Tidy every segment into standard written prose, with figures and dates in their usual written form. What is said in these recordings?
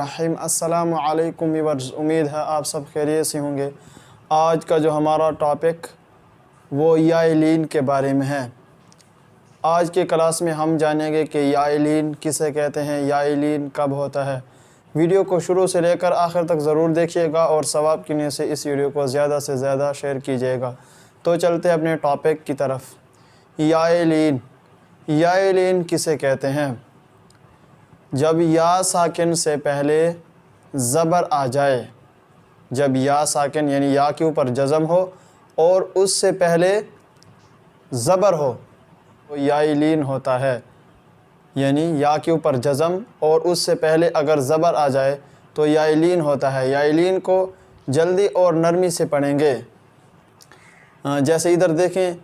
बिस्मिल्लाहिर्रहमानिर्रहीम। अस्सलामु अलैकुम व्यूअर्स, उम्मीद है आप सब खैरियत से होंगे। आज का जो हमारा टॉपिक वो याइलीन के बारे में है। आज के क्लास में हम जानेंगे कि याइलीन किसे कहते हैं, याइलीन कब होता है। वीडियो को शुरू से लेकर आखिर तक ज़रूर देखिएगा और सवाब की नीयत से इस वीडियो को ज़्यादा से ज़्यादा शेयर कीजिएगा। तो चलते हैं अपने टॉपिक की तरफ। याइलीन, याइलीन किसे कहते हैं? जब या साकिन से पहले ज़बर आ जाए, जब या साकिन यानी या के ऊपर जज़म हो और उससे पहले ज़बर हो तो याइलीन होता है। यानी या के ऊपर जज़म और उससे पहले अगर ज़बर आ जाए तो याइलीन होता है। याइलीन को जल्दी और नरमी से पढ़ेंगे। जैसे इधर देखें,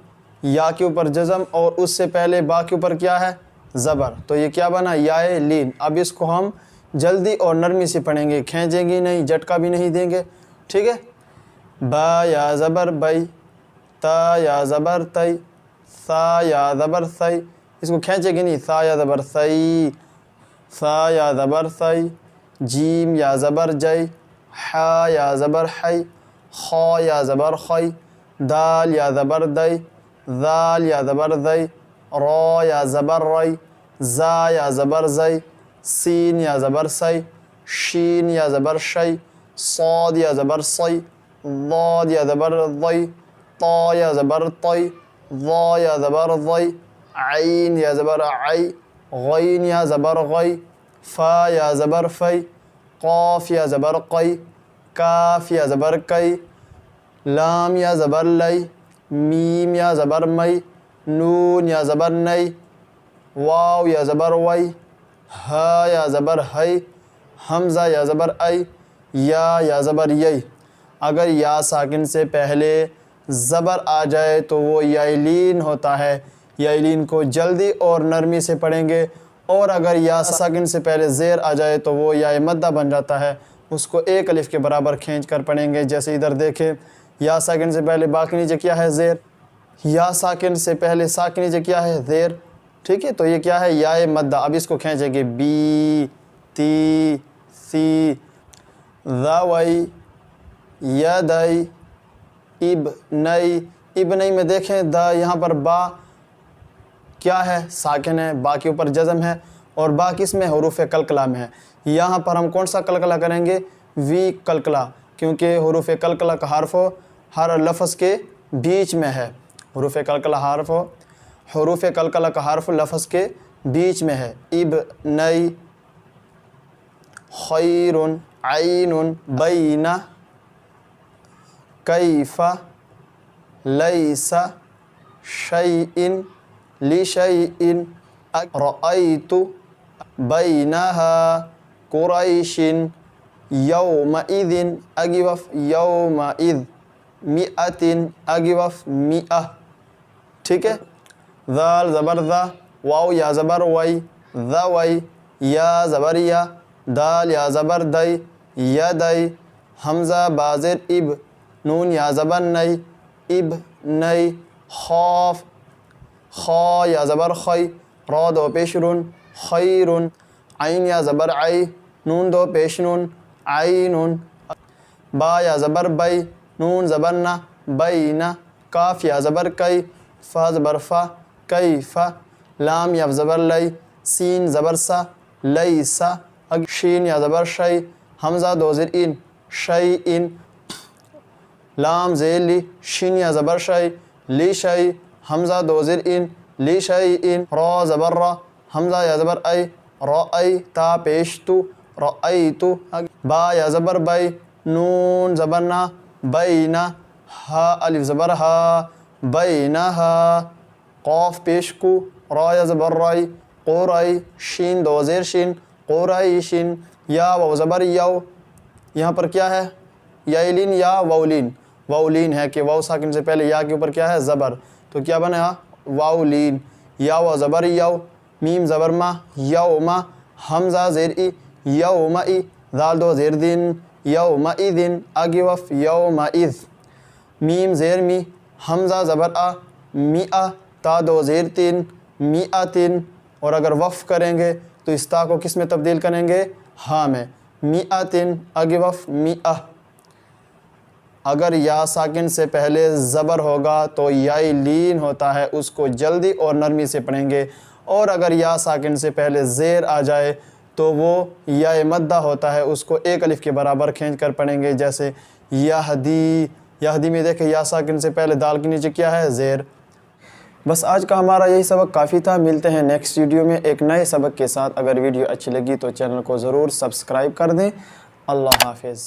या के ऊपर जज़म और उससे पहले बा के ऊपर क्या है? ज़बर, तो ये क्या बना? याइलीन। अब इसको हम जल्दी और नरमी से पढ़ेंगे, खींचेंगे नहीं, झटका भी नहीं देंगे, ठीक है। बा या ज़बर बई, ता या ज़बर तई, सा या ज़बर सई, इसको खींचेंगे नहीं, सा या ज़बर सई, सा या ज़बर सई, जीम या ज़बर जई, हा या ज़बर हई, खा या ज़बर खई, दाल या ज़बर दई, ज़ाल या ज़बर दई, रा या ज़बर रई, ज़ा या ज़बर ज़ई, सीन या ज़बर सई, शीन या ज़बर शई, साद या ज़बर सई, ज़ाद या ज़बर ज़ई, ता या ज़बर तई, ज़ा या ज़बर ज़ई, आइन या ज़बर आई, गईन या ज़बर गई, फ़ा या ज़बर फ़ई, क़ाफ़ या ज़बर क़ई, काफ़ या ज़बर कई, लाम या ज़बर लई, मीम या ज़बर मई, नून या ज़बर नई, वाव या ज़बर वई, हा या ज़बर हई, हमज़ा या ज़बर आई, या ज़बर यई। अगर या साकिन से पहले ज़बर आ जाए तो वो याइलीन होता है। याइलीन को जल्दी और नरमी से पढ़ेंगे। और अगर या साकिन से पहले ज़ेर आ जाए तो वो या मद्दा बन जाता है, उसको एक अलिफ के बराबर खींच कर पढ़ेंगे। जैसे इधर देखें, या साकिन से पहले बा के नीचे क्या है? ज़ेर। या साकिन से पहले सा के नीचे क्या है? ज़ेर, ठीक है। तो ये क्या है? या मद्दा। अब इसको खींचेंगे, बी, ती, सी, ज़ावई, यदई, इब नई। इब नई में देखें, द यहाँ पर बा क्या है? साकिन है, बा के ऊपर जज़म है और बा किस में? हुरूफ़ कलकला में है। यहाँ पर हम कौन सा कलकला करेंगे? वी कलकला, क्योंकि हुरूफ़ कलकला का हर्फ हर लफ्ज़ के बीच में है। हुरूफ़ कलकला हर्फ, हुरूफ़ कलकला का हर्फ लफ्ज़ के बीच में है। इब नई, खैरुन, आइनुन, बैना, कैफ़ा, लैसा, शैइन, लिशैइन, रअयतु, बैनहा, कुरैशिन, यौमइज़िन, अगिवफ, यौमइज़, मिअतिन, अगिवफ, मिअह, ठीक है। ज़ाल ज़बर ज़ा, वाव या ज़बर वई, ज़वई, या ज़बर या, दाल या ज़बर दई, यदई, हमज़ा बाज़िर इब, नून या ज़बर नई, इब नई, खौफ, खा या ज़बर खई, रा दो पेशरुन, खैरुन, आइन या ज़बर आई, नून दो पेशनुन, आइनुन, बा या ज़बर बई, नून ज़बर ना, बैना, काफ़ या ज़बर कई, फ़ा ज़बर फ़ा, कैफ़ा, लाम या ज़बर लई, सीन ज़बर सा, लैसा, शीन या ज़बर शई, हमज़ा दो ज़िर इन, शैइन, लाम ज़ेर ली, शीन या ज़बर शई, ली शई, हमज़ा दो ज़िर इन, ली शैइन, रा ज़बर रा, हमज़ा या ज़बर आई, रअई, ता पेश तु, रअयतु, बा या ज़बर बई, नून ज़बर ना, बैना, हा अलिफ ज़बर हा, बैनहा, क़ाफ़ पेश कु, रा या ज़बर राई, क़ुरई, शीन दो ज़ेर शीन, क़ुरैशिन, या वाव ज़बर यव। यहाँ पर क्या है? याइलीन या वाउलीन। वाउलीन है कि वाव साकिन से पहले या के ऊपर क्या है? ज़बर, तो क्या बना? वाउलीन। या व ज़बर यव, मीम ज़बर मा, यौमा, हमज़ा ज़ेर ई, यौमई, ज़ाल दो ज़ेर दिन, यौमइज़िन, अगिवफ, यौमइज़, मीम ज़ेर मी, हमज़ा ज़बर आ, मिआ, ता दो ज़ेर तीन, मिआतिन। और अगर वफ़ करेंगे तो इस ता को किस में तब्दील करेंगे? हाँ में। मिअतिन आगे वफ मिअ। अगर या साकिन से पहले ज़बर होगा तो याई लीन होता है, उसको जल्दी और नरमी से पढ़ेंगे। और अगर या साकिन से पहले ज़ेर आ जाए तो वो या मद्दा होता है, उसको एक अलिफ के बराबर खींच कर पढ़ेंगे। जैसे यहदी, यहदी में देखें या साकिन से पहले दाल के नीचे क्या है, ज़ेर। बस आज का हमारा यही सबक काफ़ी था। मिलते हैं नेक्स्ट वीडियो में एक नए सबक के साथ। अगर वीडियो अच्छी लगी तो चैनल को ज़रूर सब्सक्राइब कर दें। अल्लाह हाफिज़।